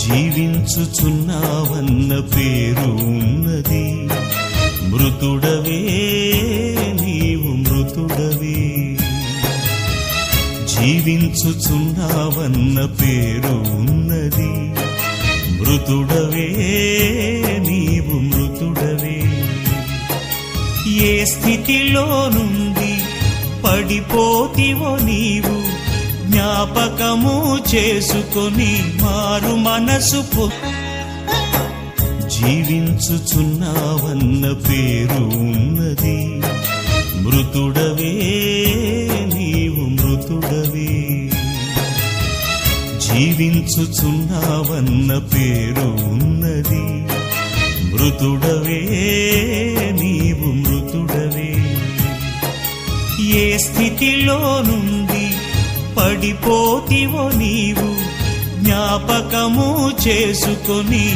జీవించుచున్నావన్న పేరు ఉన్నది, మృతుడవే నీవు మృతుడవే. జీవించుచున్నావన్న పేరు ఉన్నది, మృతుడవే నీవు మృతుడవే. ఏ స్థితిలో నుండి పడిపోతివో నీవు జ్ఞాపకము చేసుకొని మారు మనసు జీవించుచున్నావన్న పేరు ఉన్నది, మృతుడవే నీవు మృతుడవే. జీవించుచున్నావన్న పేరు ఉన్నది, మృతుడవే నీవు మృతుడవే. ఏ స్థితిలో నుండి పడిపోతివో నీవు జ్ఞాపకము చేసుకొని